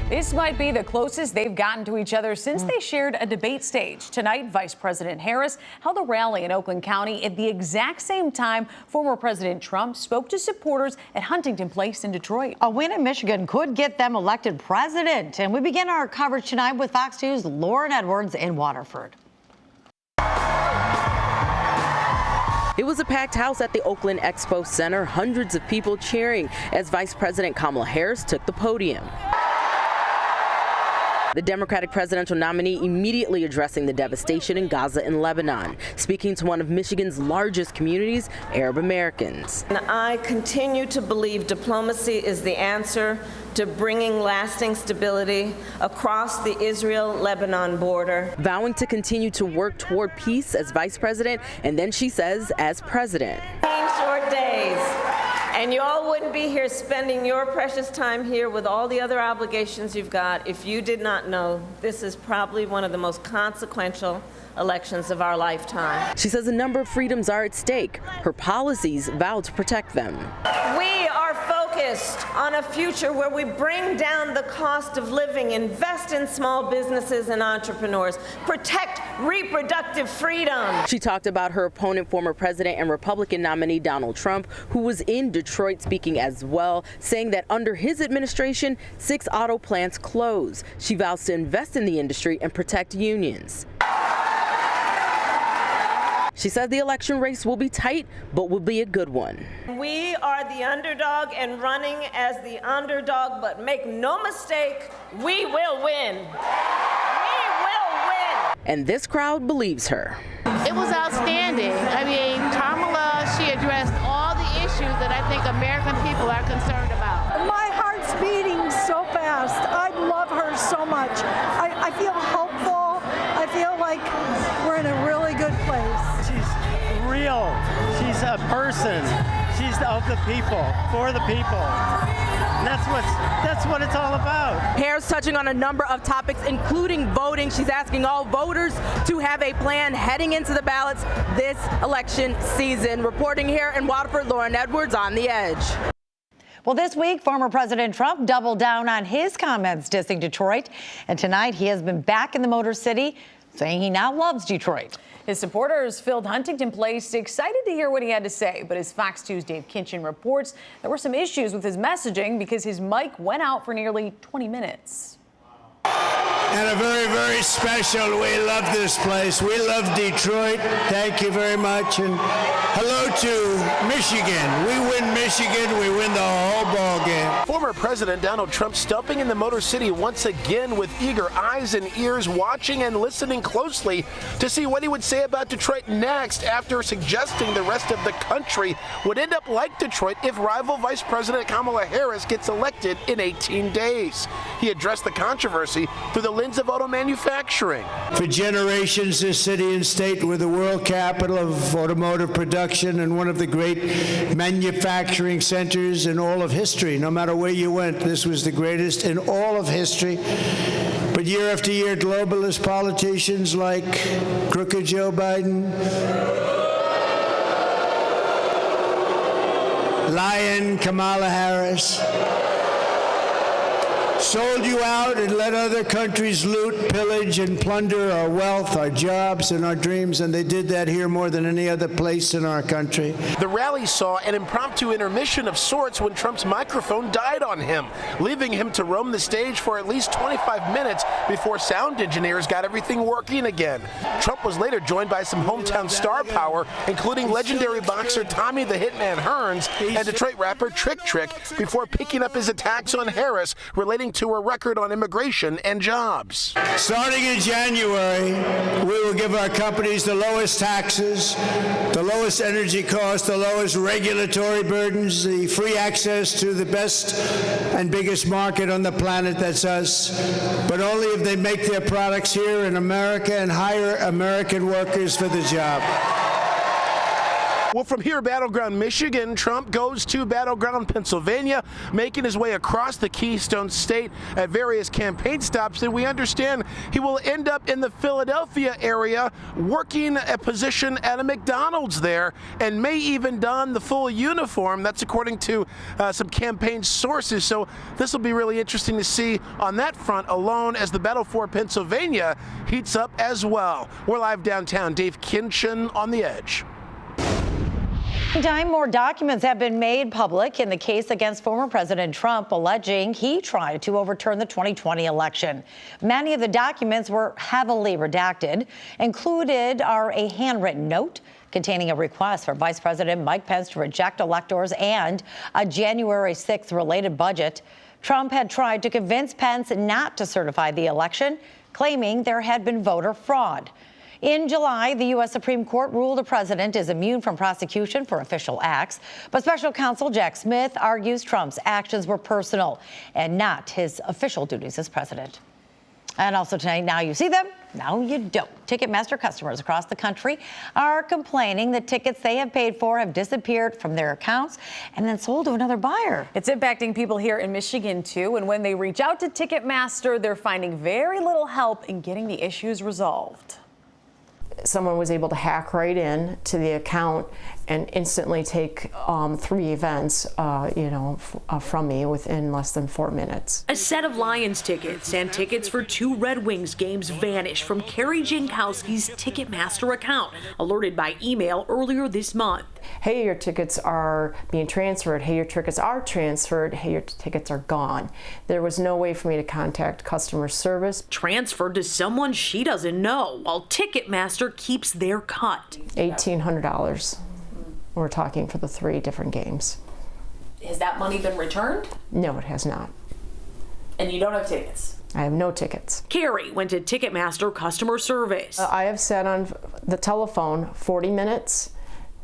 This might be the closest they've gotten to each other since they shared a debate stage. Tonight, Vice President Harris held a rally in Oakland County at the exact same time former President Trump spoke to supporters at Huntington Place in Detroit. A win in Michigan could get them elected president. And we begin our coverage tonight with Fox News' Lauren Edwards in Waterford. It was a packed house at the Oakland Expo Center, hundreds of people cheering as Vice President Kamala Harris took the podium. The Democratic presidential nominee immediately addressing the devastation in Gaza and Lebanon, speaking to one of Michigan's largest communities, Arab Americans. And I continue to believe diplomacy is the answer to bringing lasting stability across the Israel-Lebanon border. Vowing to continue to work toward peace as vice president, and then she says as president. Short days. And you all wouldn't be here spending your precious time here with all the other obligations you've got if you did not know this is probably one of the most consequential elections of our lifetime. She says a number of freedoms are at stake. Her policies vow to protect them. We are focused on a future where we bring down the cost of living, invest in small businesses and entrepreneurs, protect reproductive freedom. She talked about her opponent, former president and Republican nominee Donald Trump, who was in Detroit speaking as well, saying that under his administration, 6 auto plants close. She vows to invest in the industry and protect unions. She said the election race will be tight, but will be a good one. We are the underdog and running as the underdog, but make no mistake, we will win. We will win. And this crowd believes her. It was outstanding. I mean, Kamala, she addressed all the issues that I think American people are concerned about. My heart's beating so fast. I love her so much. I feel hopeful. I feel like we're in a really good place. She's real. She's a person. She's of the people, for the people. And that's what it's all about. Harris touching on a number of topics, including voting. She's asking all voters to have a plan heading into the ballots this election season. Reporting here in Waterford, Lauren Edwards on The Edge. Well, this week, former President Trump doubled down on his comments dissing Detroit. And tonight, he has been back in the Motor City, saying he now loves Detroit. His supporters filled Huntington Place, excited to hear what he had to say. But as Fox 2's Dave Kinchin reports, there were some issues with his messaging because his mic went out for nearly 20 minutes. And a very, very special, we love this place. We love Detroit. Thank you very much. And hello to Michigan. We win Michigan, we win the whole ball game. Former President Donald Trump stomping in the Motor City once again with eager eyes and ears, watching and listening closely to see what he would say about Detroit next, after suggesting the rest of the country would end up like Detroit if rival Vice President Kamala Harris gets elected in 18 days. He addressed the controversy through the lens of auto manufacturing. For generations, this city and state were the world capital of automotive production and one of the great manufacturing centers in all of history. No matter where you went, this was the greatest in all of history. But year after year, globalist politicians like crooked Joe Biden, lying Kamala Harris, sold you out and let other countries loot, pillage, and plunder our wealth, our jobs, and our dreams, and they did that here more than any other place in our country. The rally saw an impromptu intermission of sorts when Trump's microphone died on him, leaving him to roam the stage for at least 25 minutes before sound engineers got everything working again. Trump was later joined by some hometown star power, including legendary boxer Tommy the Hitman Hearns and Detroit rapper Trick Trick, before picking up his attacks on Harris relating to her record on immigration and jobs. Starting in January, we will give our companies the lowest taxes, the lowest energy costs, the lowest regulatory burdens, the free access to the best and biggest market on the planet, that's us, but only if they make their products here in America and hire American workers for the job. Well, from here, Battleground, Michigan, Trump goes to Battleground, Pennsylvania, making his way across the Keystone State at various campaign stops. And we understand he will end up in the Philadelphia area working a position at a McDonald's there and may even don the full uniform. That's according to some campaign sources. So this will be really interesting to see on that front alone as the battle for Pennsylvania heats up as well. We're live downtown. Dave Kinchin on the Edge. Meantime, more documents have been made public in the case against former President Trump, alleging he tried to overturn the 2020 election. Many of the documents were heavily redacted. Included are a handwritten note containing a request for Vice President Mike Pence to reject electors and a January 6th related budget. Trump had tried to convince Pence not to certify the election, claiming there had been voter fraud. In July, the U.S. Supreme Court ruled a president is immune from prosecution for official acts. But special counsel Jack Smith argues Trump's actions were personal and not his official duties as president. And also tonight, now you see them, now you don't. Ticketmaster customers across the country are complaining that tickets they have paid for have disappeared from their accounts and then sold to another buyer. It's impacting people here in Michigan, too. And when they reach out to Ticketmaster, they're finding very little help in getting the issues resolved. Someone was able to hack right in to the account and instantly take 3 events, from me within less than 4 minutes. A set of Lions tickets and tickets for 2 Red Wings games vanished from Carrie Jankowski's Ticketmaster account, alerted by email earlier this month. Hey, your tickets are being transferred. Hey, your tickets are transferred. Hey, your tickets are gone. There was no way for me to contact customer service. Transferred to someone she doesn't know, while Ticketmaster keeps their cut. $1,800. We're talking for the 3 different games. Has that money been returned? No, it has not. And you don't have tickets? I have no tickets. Carrie went to Ticketmaster customer service. I have sat on the telephone 40 minutes,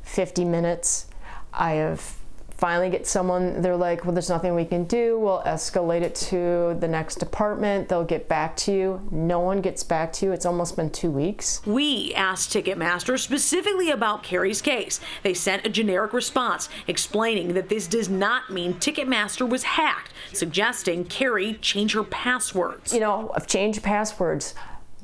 50 minutes. I have finally get someone, they're like, well, there's nothing we can do. We'll escalate it to the next department. They'll get back to you. No one gets back to you. It's almost been 2 weeks. We asked Ticketmaster specifically about Carrie's case. They sent a generic response explaining that this does not mean Ticketmaster was hacked, suggesting Carrie change her passwords. I've changed passwords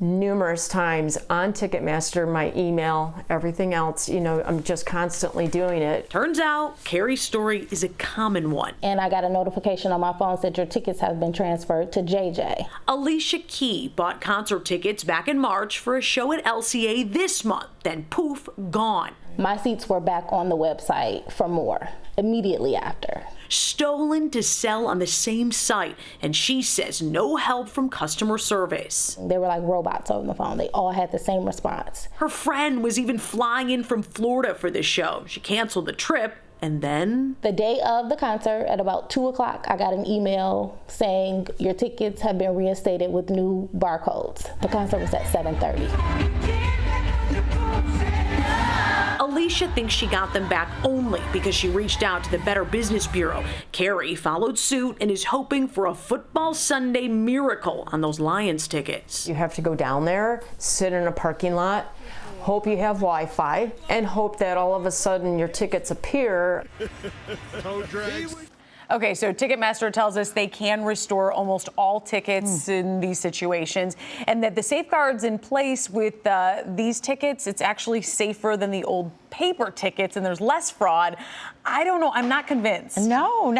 numerous times on Ticketmaster, my email, everything else. I'm just constantly doing it. Turns out Carrie's story is a common one. And I got a notification on my phone that your tickets have been transferred to JJ. Alicia Key bought concert tickets back in March for a show at LCA this month, then poof, gone. My seats were back on the website for more immediately after. Stolen to sell on the same site, and she says no help from customer service. They were like robots on the phone. They all had the same response. Her friend was even flying in from Florida for the show. She canceled the trip, and then the day of the concert at about 2 o'clock, I got an email saying your tickets have been reinstated with new barcodes. The concert was at 7:30. Alicia thinks she got them back only because she reached out to the Better Business Bureau. Carrie followed suit and is hoping for a football Sunday miracle on those Lions tickets. You have to go down there, sit in a parking lot, hope you have Wi-Fi, and hope that all of a sudden your tickets appear. Okay, so Ticketmaster tells us they can restore almost all tickets in these situations, and that the safeguards in place with these tickets, it's actually safer than the old paper tickets, and there's less fraud. I don't know. I'm not convinced. No,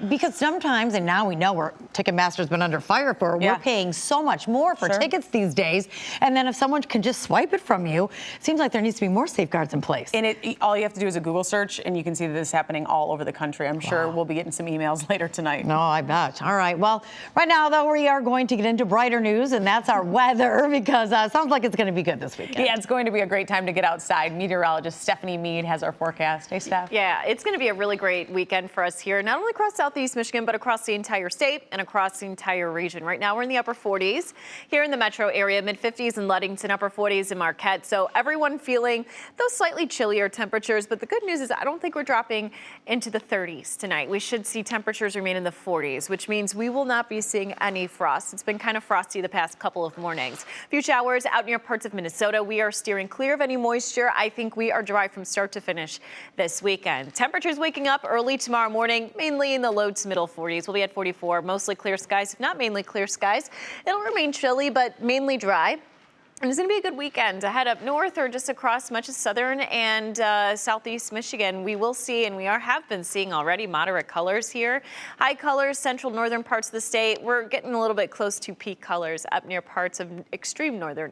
because sometimes, and now we know where Ticketmaster's been under fire for, we're paying so much more for tickets these days. And then if someone can just swipe it from you, it seems like there needs to be more safeguards in place. And all you have to do is a Google search, and you can see that this is happening all over the country. I'm sure we'll be getting some emails later tonight. No, I bet. All right. Well, right now, though, we are going to get into brighter news, and that's our weather, because it sounds like it's going to be good this weekend. Yeah, it's going to be a great time to get outside. Meteorologist Stephanie Mead has our forecast. Hey, Steph. Yeah, it's going to be a really great weekend for us here, not only across southeast Michigan, but across the entire state and across the entire region. Right now, we're in the upper 40s here in the metro area, mid-50s in Ludington, upper 40s in Marquette. So everyone feeling those slightly chillier temperatures. But the good news is I don't think we're dropping into the 30s tonight. We should see temperatures remain in the 40s, which means we will not be seeing any frost. It's been kind of frosty the past couple of mornings. A few showers out near parts of Minnesota. We are steering clear of any moisture. I think we are dry dry from start to finish this weekend. Temperatures waking up early tomorrow morning, mainly in the low to middle 40s. We'll be at 44, mostly clear skies, if not mainly clear skies. It'll remain chilly, but mainly dry. And it's going to be a good weekend to head up north or just across much of southern and southeast Michigan. We will see, and have been seeing already, moderate colors here. High colors, central northern parts of the state. We're getting a little bit close to peak colors up near parts of extreme northern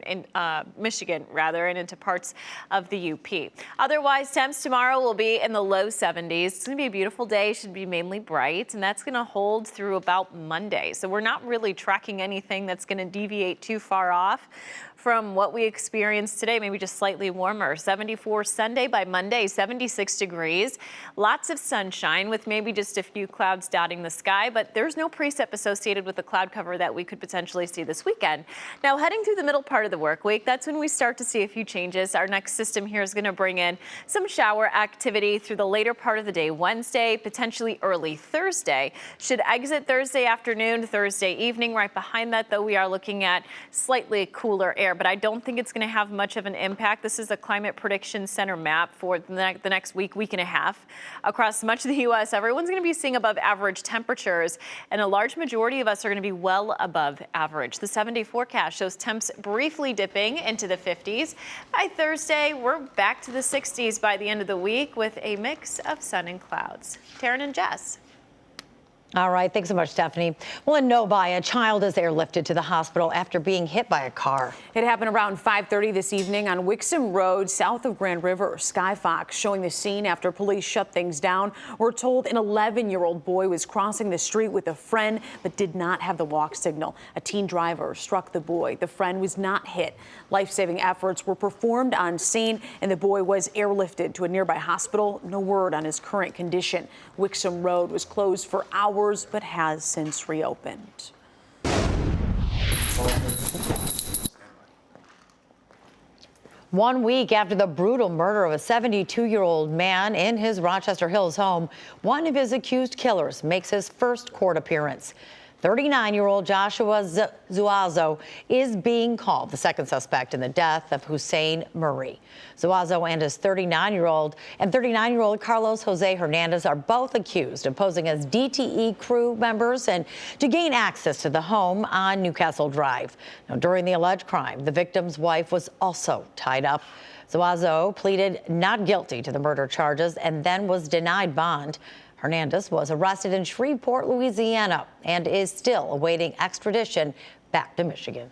Michigan, and into parts of the UP. Otherwise, temps tomorrow will be in the low 70s. It's going to be a beautiful day. Should be mainly bright, and that's going to hold through about Monday. So we're not really tracking anything that's going to deviate too far off from what we experienced today, maybe just slightly warmer. 74 Sunday, by Monday, 76 degrees. Lots of sunshine with maybe just a few clouds dotting the sky, but there's no precip associated with the cloud cover that we could potentially see this weekend. Now, heading through the middle part of the work week, that's when we start to see a few changes. Our next system here is going to bring in some shower activity through the later part of the day Wednesday, potentially early Thursday. Should exit Thursday afternoon, Thursday evening. Right behind that, though, we are looking at slightly cooler air, but I don't think it's going to have much of an impact. This is a Climate Prediction Center map for the next week and a half. Across much of the U.S., everyone's going to be seeing above average temperatures, and a large majority of us are going to be well above average. The 7-day forecast shows temps briefly dipping into the 50s. By Thursday, we're back to the 60s by the end of the week with a mix of sun and clouds. Taryn and Jess. All right. Thanks so much, Stephanie. Well, in Novi, a child is airlifted to the hospital after being hit by a car. It happened around 5:30 this evening on Wixom Road, south of Grand River. Sky Fox showing the scene after police shut things down. We're told an 11-year-old boy was crossing the street with a friend but did not have the walk signal. A teen driver struck the boy. The friend was not hit. Life-saving efforts were performed on scene, and the boy was airlifted to a nearby hospital. No word on his current condition. Wixom Road was closed for hours but has since reopened. 1 week after the brutal murder of a 72-year-old man in his Rochester Hills home, one of his accused killers makes his first court appearance. 39-year-old Joshua Zuazo is being called the second suspect in the death of Hussein Murray. Zuazo and his 39-year-old Carlos Jose Hernandez are both accused of posing as DTE crew members and to gain access to the home on Newcastle Drive. Now, during the alleged crime, the victim's wife was also tied up. Zuazo pleaded not guilty to the murder charges and then was denied bond. Hernandez was arrested in Shreveport, Louisiana, and is still awaiting extradition back to Michigan.